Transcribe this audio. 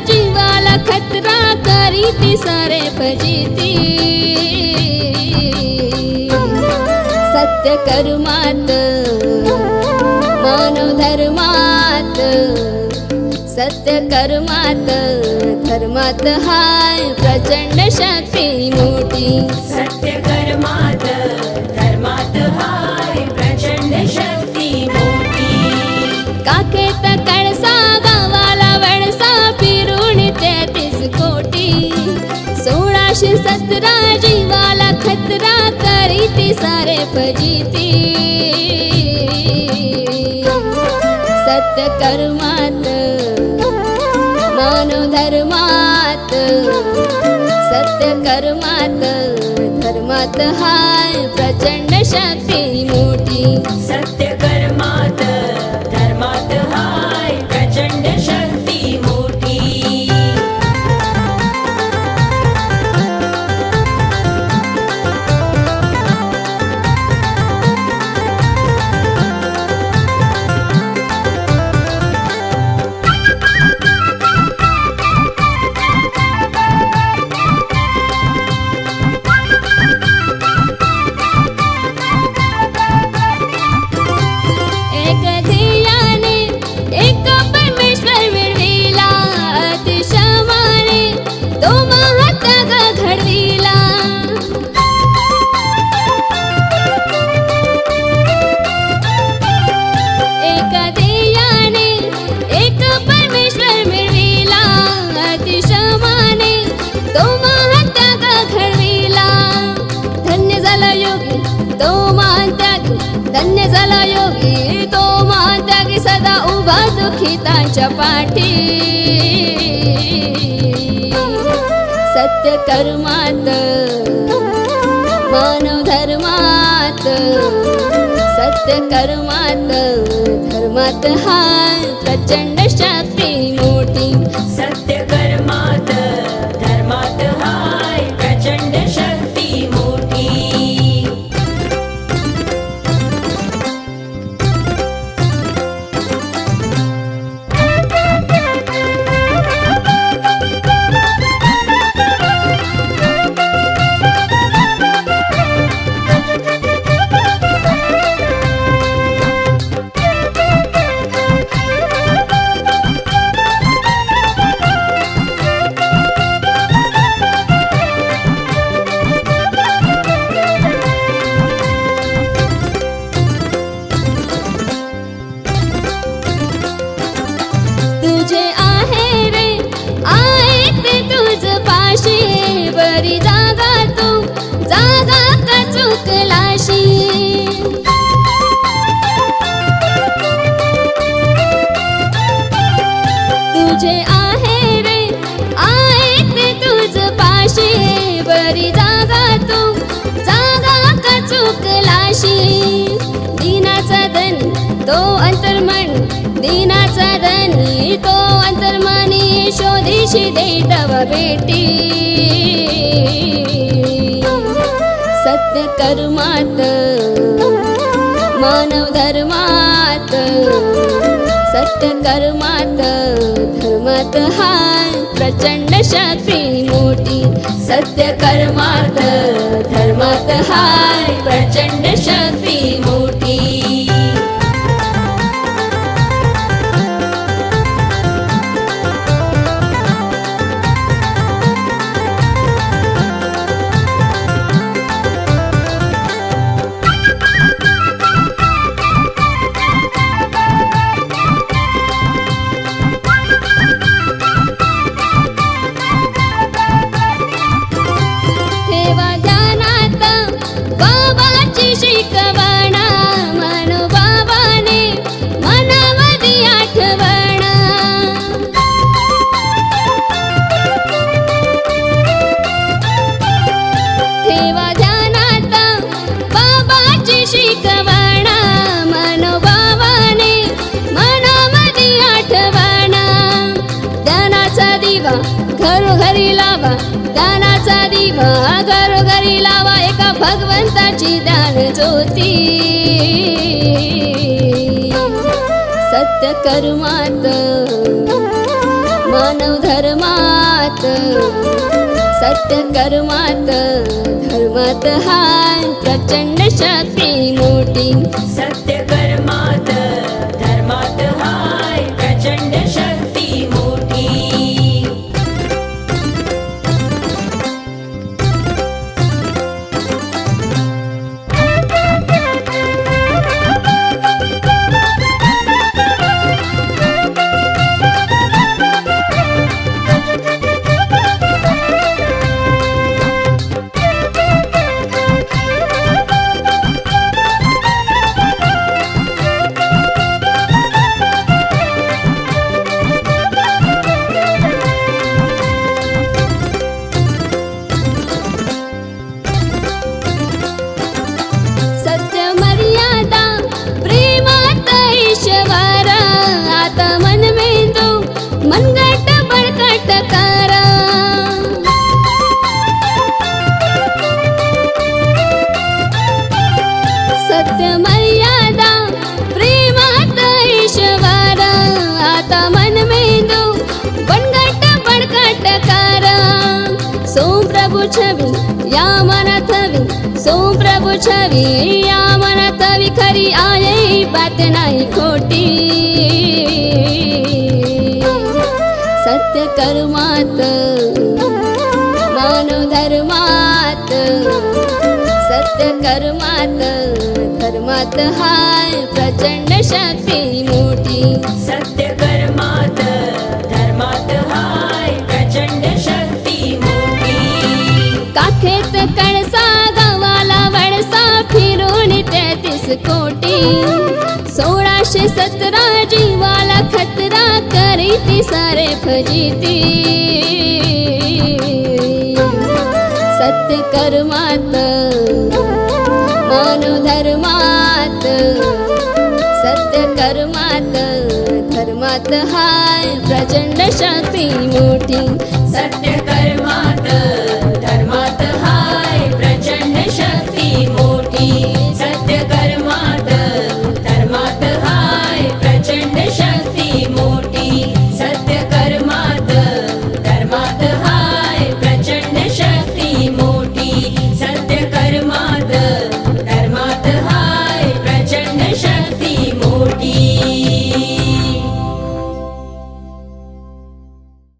जीवाला खतरा करीती सारे फजिती सत्य कर्मात मानव धर्मात सत्य कर्मात धर्मात हाय प्रचंड शक्ती मोठी सत्य कर्मात धर्मात हाय प्रचंड शक्ती मोठी काखेत कळसा गावाला वळसा फिरून 33 कोटी 1617 जीवाला खतरा करीती सारे फजिती सत्य कर्मात मानव धर्मात सत्य कर्मात धर्मात हाय प्रचंड शक्ती मोठी सत्य कर्मात धर्मात हाय प्रचंड शक्ती मोठी एक ध्येयाने एक परमेश्वर मिळविला अतिशमाने तो महात्याग घडविला एक ध्येयाने एक परमेश्वर मिळविला अतिशमाने तो महात्याग घडविला धन्य झाला योगी तो महात्यागी धन्य झाला योगी तो महात्यागी सदा उभा दुखितांच्या पाठी सत्य कर्मात मानव धर्मात सत्य कर्मात धर्मात हाय प्रचंड शक्ती मोठी सत्य कर्मात धर्मात हाय प्रचंड शक्ती मोठी तुझे आहे रे आहे ते तुझ पाशी बरी जागा तू जागा का चुकलाशी तुझे आहे रे आहे ते तुझ पाशी बरी जागा तू जागा का चुकलाशी दीनाचा धन तो अंतर्मन दीनाचा धनी तो अंतर्मनी शोधीशी दे तव भेटी सत्य कर्मात मानव धर्मात सत्य कर्मात धर्मात हाय प्रचंड शक्ती मोठी सत्य कर्मात धर्मात हाय प्रचंड शक्ती मोठी ठेवा ध्यानात बाबाची शिकवण मनोबाबाने मनामध्ये आठवण ठेवा ध्यानात बाबाची शिकवण मनोबाबाने मनामध्ये आठवण ध्यानाचा दिवा घरोघरी लावा ध्यानाचा दिवा घरोघरी लावा एका भगवंताची ध्यान ज्योती सत्य कर्मात मानव मनोधर्मात सत्य कर्मात धर्मात हाय प्रचंड शक्ती मोठी सत्य कर्मात धर्मात हाय प्रचंड शक्ती मोठी सत्य मर्यादा प्रेमात ईश्वर आता मन मेंदू मनगट बळकट करा सत्य मर्यादा प्रेमात ईश्वर आता मन मेंदू बनगट बळकट करा सोम प्रभु छवी या मनात हवी सोम प्रभु छवी या मनात हवी खरी आहे बात नाही खोटी सत्य कर्मात मनोधर्मात सत्य कर्मात धर्मात हाय प्रचंड शक्ती मोठी सत्य कर्मात धर्मात हाय प्रचंड शक्ती मोठी काखेत कळसा गावाला वळसा फिरून 33 कोटी 1617 जीवाला खतरा करीती सारे फजिती सत्य कर्मात मनोधर्मात सत्य कर्मात धर्मात हाय प्रचंड शक्ती मोठी सत्य